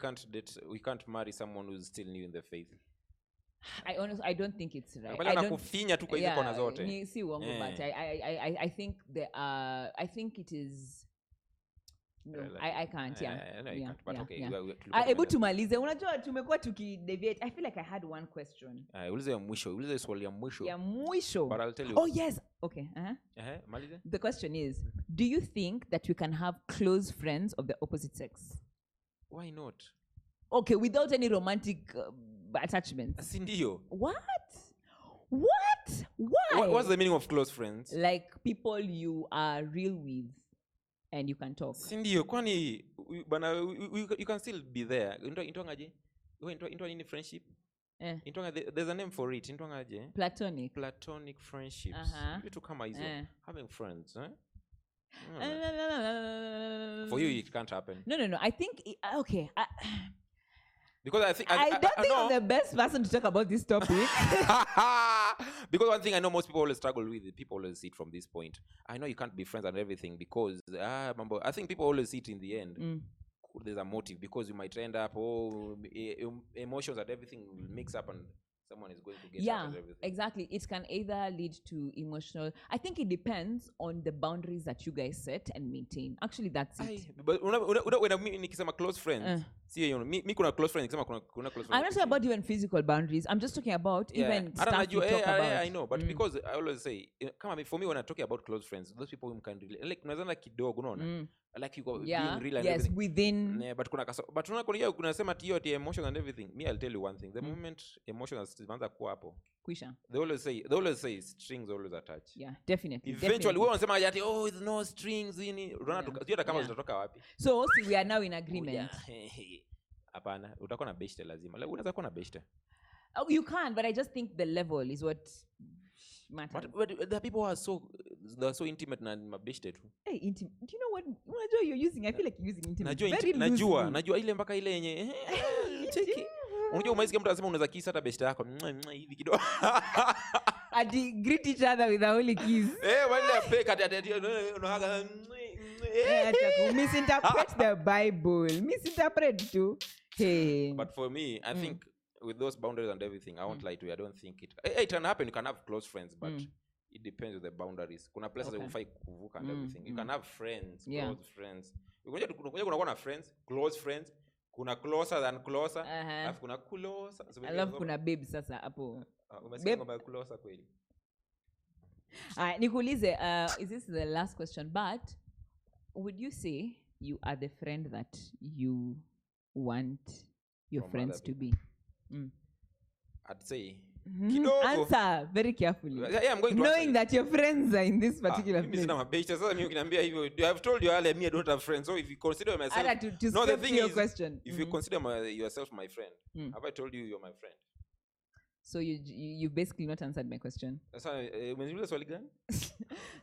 we can't marry someone who's still new in the faith. I don't think it's right. But I think I think it is. No, I can't. Yeah. No, you can't. But okay. Able tumalize. Unajua tumekuwa tukideviate. I feel like I had one question. Ulize swali ya mwisho. Ya mwisho. But I'll tell you. Oh yes. Okay. Malize. The question is, do you think that we can have close friends of the opposite sex? Why not? Okay, without any romantic attachments. Sindio. What? Why? What's the meaning of close friends? Like people you are real with and you can talk. Sindio, kwani bana you can still be there. Intongaje? Into any friendship? There's a name for it. Intongaje? Platonic friendships. Vitu kama hizo. Having friends, For you it can't happen. No. I think okay. Because I think I don't think I'm the best person to talk about this topic. Because one thing I know most people always struggle with, people always see it from this point. I know you can't be friends and everything because I think people always see it in the end. There's a motive because you might end up emotions and everything will mix up and someone is going to get hurt and everything. Exactly. It can either lead to emotional. I think it depends on the boundaries that you guys set and maintain. Actually, that's it. But when nikisema close friends, see, me kuna close friends, nikisema kuna close friends. I'm not talking about even physical boundaries. I'm just talking about even stuff you talk about. I know, but because I always say, for me, when I'm talking about close friends, those people who can really, like, unaweza kidogo, unaona? Like you go being real and everything. Within. Yeah, but kuna sema tiyo emotion and everything. Me, I'll tell you one thing. The moment emotions zimeanza kuwa hapo, kwisha. They always say strings always attach. Yeah, definitely. Eventually, wewe unasema ati there's no strings in. Unaona kama zitatoka wapi. So we are now in agreement. Hapana, utakuwa na beshte lazima. Unaweza kuwa na beshte. You can, but I just think the level is what matters. But the people are so intimate na mabeshte tu. Hey, intimate. Do you know what you're using? I feel like you're using intimate. Najua ile mpaka ile yenye take. Unajua umaisikia mtu anasema unaweza kiss hata beshte yako hivi kidogo. Adi greet each other with a holy kiss. Wale fake ati unahaga misinterpret the Bible. Misinterpret too. Hey. But for me, I think with those boundaries and everything, I won't lie to you. I don't think it can happen. You can have close friends, but it depends on the boundaries. Kuna places that ufai kuvuka and everything. You can have friends, close friends. Unakuja kunakuwa na friends, close friends. Kuna closer than closer. Alafu kuna closer. I love kuna babe sasa hapo. Umesikia kwamba closer kweli. Nikuulize, is this the last question? But would you say you are the friend that you want your From friends to be? I'd say Answer very carefully. Yeah, I'm going to knowing that your friends are in this particular place. Sina mabeshte. Sasa mimi ukiniambia hivyo, I've told you earlier, me I don't have friends. So if you consider myself, no, the thing is, question. If you consider yourself my friend, have I told you you're my friend? So you basically not answered my question. Umeniuliza swali gani?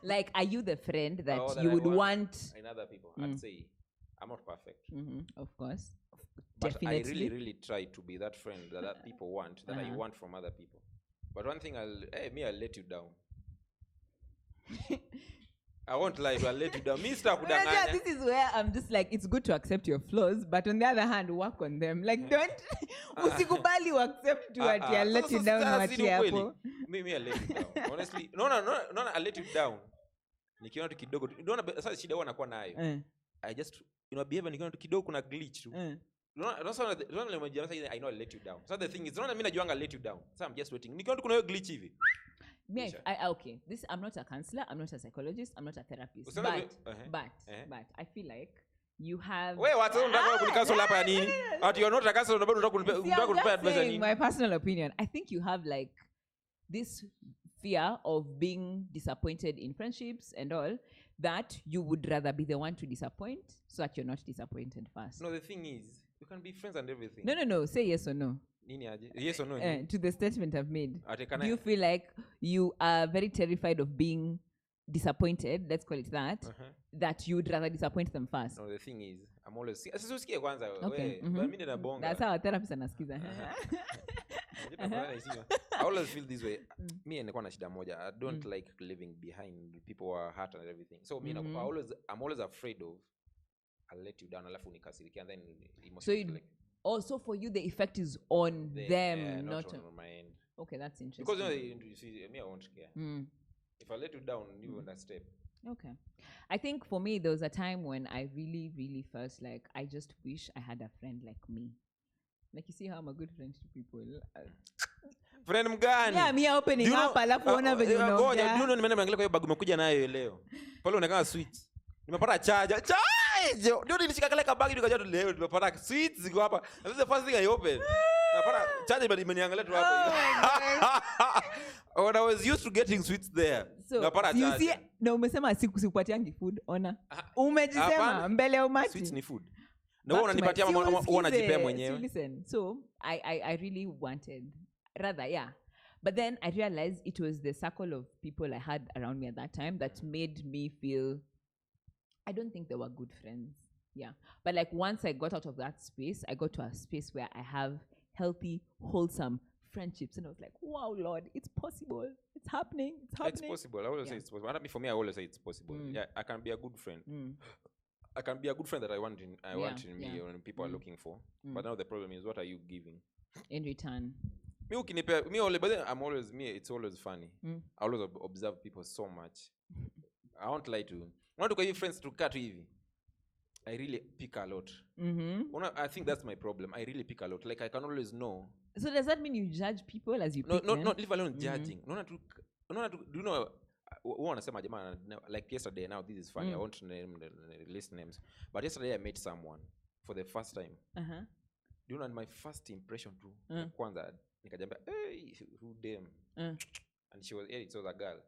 Like, are you the friend that you would want in other people? I'd say I'm not perfect. Of course. But definitely. I really, really try to be that friend that people want, that I want from other people. But one thing, I'll let you down. I won't lie, I'll let you down. This is where I'm just like, it's good to accept your flaws, but on the other hand, work on them. Like, don't usikubali accept to I'll let you down. Me, I'll let you down. Honestly, no, I'll let you down. Nikiona tu kidogo. Sasa shida huwa nakuwa nayo. I just, behavior nikiona tu kidogo kuna glitch tu. I know I'll let you down. So the thing is, don't mean I'll let you down. So I'm just waiting. Nikiona tu kuna glitch hivi. Okay. I'm not a counselor. I'm not a psychologist. I'm not a therapist. But I feel like you have. Wait, what? You're not a counselor. My personal opinion. I think you have like this fear of being disappointed in friendships and all, that you would rather be the one to disappoint so that you're not disappointed first. No, the thing is, you can be friends and everything. No. Say yes or no. Yes or no? To the statement I've made. Do you feel like you are very terrified of being disappointed, let's call it that, that you would rather disappoint them first? No, the thing is, I'm always... Okay. That's how a therapist anaskiza. I always feel this way. Me and na shida moja. I don't like living behind people who are hurt and everything. So me I'm always afraid of I'll let you down, alafu nikasiriki, and then emotionally. So for you the effect is on them, not on my end. Okay, that's interesting. Because you see, me I won't care. If I let you down, you won't step. Okay. I think for me there was a time when I really, really felt like I just wish I had a friend like me. Like, you see how I'm a good friend to people. Friend mgani? Yeah, me opening up alafu ona venye unaongea. Ngoja, nimeenda nimeangalia kwa hiyo bag umekuja nayo leo. Pale unakaa sweet. Nimepata charger. Ndio nilishika kale ka bag nikaja leo nimepata sweets ziko hapa. That's the first thing I opened. Napata charger imeniangalia tu hapo. When I was used to getting sweets there. So, you see, na umesema sikupatiangi food, ona. Umejisema mbele ya umati. Sweets ni food. No one unanipatia mama unajipea mwenyewe. Listen, so I really wanted rather, but then I realized it was the circle of people I had around me at that time that made me feel, I don't think they were good friends. But like once I got out of that space, I got to a space where I have healthy, wholesome friendships, and I was like, wow, Lord, it's possible. It's happening. It's possible. I always say it's possible. For me, I always say it's possible. Yeah, I can be a good friend. I can be a good friend that I want in me when people are looking for. But now the problem is, what are you giving in return? It's always funny. I always observe people so much. I won't lie to you. Not to give friends to cut hivi. I really pick a lot. I think that's my problem. I really pick a lot. Like I can always know. So does that mean you judge people as you pick them? Not leave alone judging. Do you know like yesterday, now this is funny, I won't list names, but yesterday I met someone for the first time. Do you know my first impression too? Kwanza nikajambia, hey, who them? And she was, it was a girl.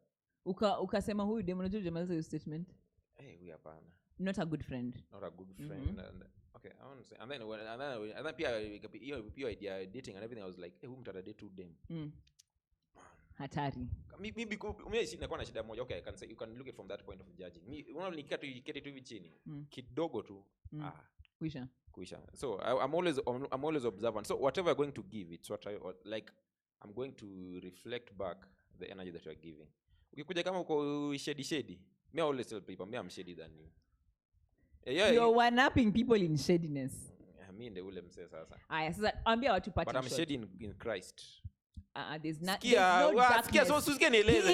Ukasema huyu dem, unajua jamaliza your statement? Hey, we hapana. Not a good friend. Not a good friend. And okay, I want to say, and then pia idea dating and everything, I was like, hey, who mtata date to them? Hatari. Mimi nakuwa na shida moja. Okay, I can say you can look at from that point of judging. Unaona nikiketi tu hivi chini kidogo tu kuisha. So I'm always observant. So whatever you're going to give, it's what I'm going to reflect back the energy that you're giving. Ukikuja kama uko shady, me always tell people, me I'm shady than you. You're one-upping people in shadiness. Me ndio ule msee sasa. Aya, sasa ambia watu pati. But I'm shady in Christ. There's no darkness. He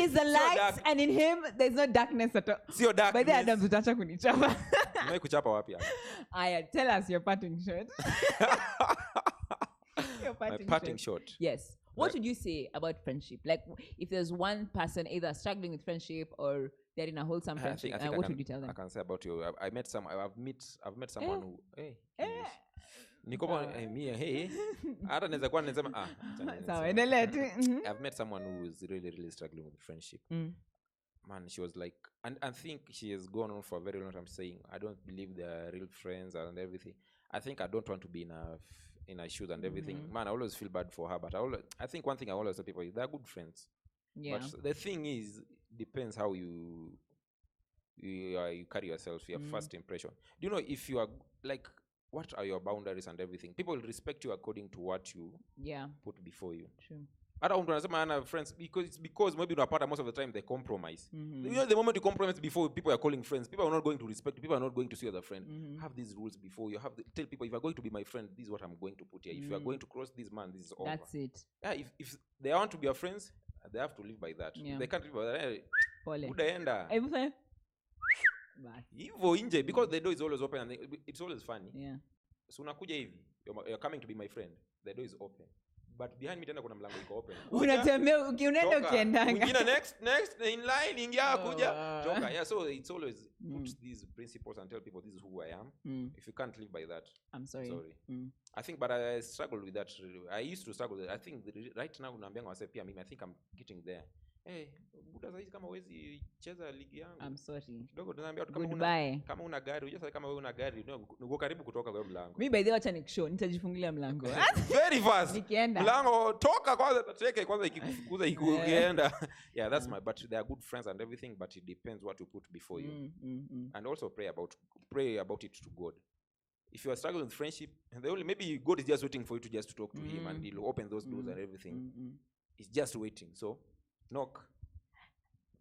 is the light, and in him there's no darkness at all. Sio darkness. By the Adam tutacha kunichapa. Mimi kuchapa wapi hapa? Aya, tell us your parting shot. Your parting shot. Yes. What would you say about friendship? Like, if there's one person either struggling with friendship or they're in a wholesome friendship, what would you tell them? I can say about you. I've met someone who, hey. Hata naweza kuwa nasema sawa, endelea tu. I've met someone who is really struggling with friendship. Man, she was like, and I think she has gone on for a very long time saying, I don't believe they're real friends and everything. I think I don't want to be in her shoes and everything. Man, I always feel bad for her, but I think one thing I always tell people is they're good friends. Yeah. But the thing is, depends how you carry yourself, your first impression. Do you know if you are like, what are your boundaries and everything? People will respect you according to what you put before you. True. I don't want friends because maybe unapata most of the time they compromise. You know, the moment you compromise before people are calling friends, people are not going to respect you, people are not going to see you as a friend. Have these rules before you tell people, if you are going to be my friend, this is what I'm going to put here. If you are going to cross this man, this is over. That's it. Yeah, if they want to be your friends, they have to live by that. If they can't live by that, udaenda. Hivyo nje, because the door is always open and it's always funny. Yeah. So unakuja hivi, you're coming to be my friend, the door is open. But behind me tena kuna mlango iko open. Unatembea unaenda ukiendanga. Mwingine next in line ingia kuja toka. Yeah, so it's always put these principles and tell people this is who I am. If you can't live by that, I'm sorry. I think, but I struggled with that. I used to struggle with that. I think right now unaambia wase pia mimi, I think I'm getting there. Hey, buda sasa kama huwezi cheza ligi yangu. I'm sorry. Kidogo tunaambia kama una gari, unajua kama wewe una gari, uko karibu kutoka kwa mlango. Mimi by the way acha nikushow, nitajifungulia mlango. Very fast. Nikienda. Mlango toka kwanza, take kwanza ikikufukuza ikienda. Yeah, that's but they are good friends and everything, but it depends what you put before you. And also pray about it to God. If you are struggling with friendship, and maybe God is just waiting for you to just talk to him and he'll open those doors and everything. He's just waiting. So knock.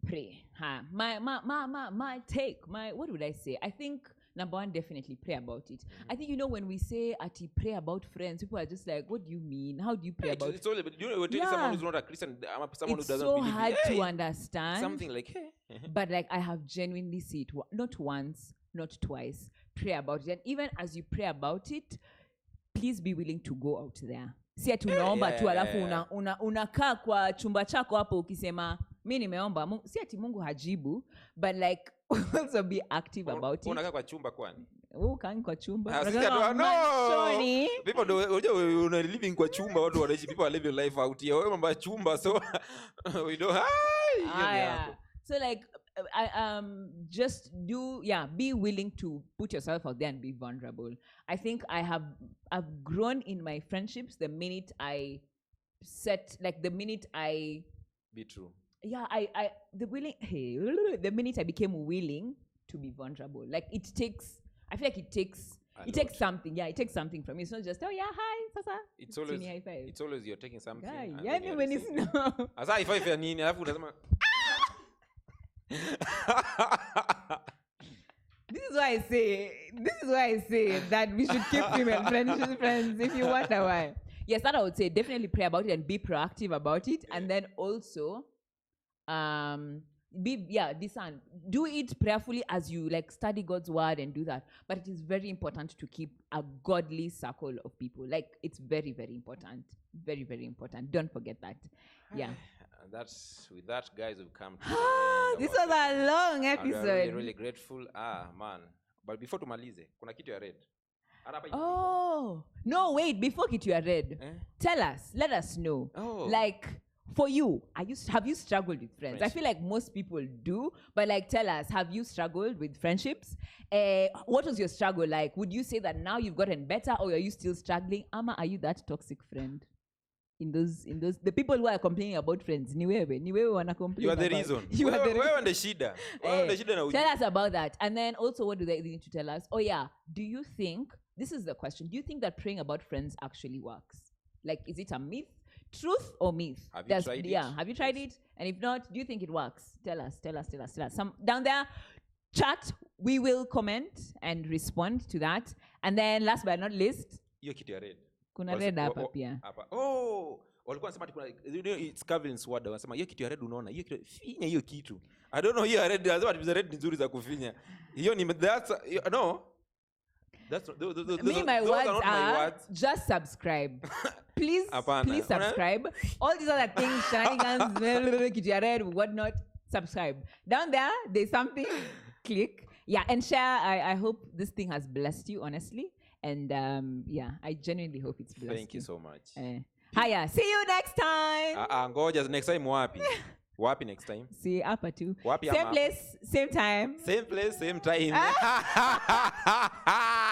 Pray. My take. What would I say? I think number one, definitely pray about it. I think, when we say pray about friends, people are just like, what do you mean? How do you pray about it? It's all about, we're telling someone who's not a Christian, someone who doesn't believe. It's so hard to understand. Something like, hey. But like, I have genuinely seen it, not once, not twice. Pray about it. And even as you pray about it, please be willing to go out there. Si ati unaomba tu alafu unakaa kwa chumba chako hapo ukisema mimi nimeomba, si ati Mungu hajibu, but like also be active about it. Unakaa kwa chumba kwani? Kaa kwa chumba. No. People don't living kwa chumba, watu wanaishi, people are living life out here. Wewe mambo ya chumba, so we don't so like just be willing to put yourself out there and be vulnerable. I think I've grown in my friendships the minute I be true. Yeah, the minute I became willing to be vulnerable. Like I feel like it takes something. Yeah, it takes something from you. It's not just, hi, sasa. It's always you're taking something. Yeah, when it's no. Asa if ya nini alafu unasema This is why I say that we should keep female friends if you wonder why. yes, that I would say definitely pray about it and be proactive about it. And then also discern. Do it prayerfully as you like study God's word and do that. But it is very important to keep a godly circle of people. Like it's very, very important. Very, very important. Don't forget that. Yeah. That's with that, guys, we've come to the end. This was a long And we are really, episode. really grateful. Man. But before tumalize, kuna kitu ya red. Oh no! Wait, before kitu ya red, tell us. Let us know. Oh. Like for you, have you struggled with friends? I feel like most people do, but like tell us, have you struggled with friendships? What was your struggle like? Would you say that now you've gotten better, or are you still struggling? Ama, are you that toxic friend? In those the people who are complaining about friends, ni wewe wana complain. You are the about. reason. You are the reason. Wewe the shida. Tell us about that. And then also, what do they need to tell us? Oh yeah, do you think, this is the question, do you think that praying about friends actually works? Like, is it a myth, truth or myth? Have you tried it? Yeah, have you tried it? And if not, do you think it works? Tell us. Some down there, chat, we will comment and respond to that. And then last but not least, Hiyo kitu ya red. kuna red hapa pia. Walikuwa wanasema it's Calvin's word. Wanasema hiyo kitu ya red unaona, hiyo kitu finya hiyo kitu. I don't know hiyo red, lazima red ni nzuri za kufinya. Hiyo ni no. That's my words are just subscribe. Please subscribe. All these other things, shenanigans, kitu ya red, whatnot, subscribe. Down there, there's something. Click. Yeah, and share. I hope this thing has blessed you, honestly. And I genuinely hope it's blessed. Thank you so much. Hiya, see you next time. Ngoja, next time wapi? Wapi next time? See hapa tu. Wapi same place, same time. Same place, same time.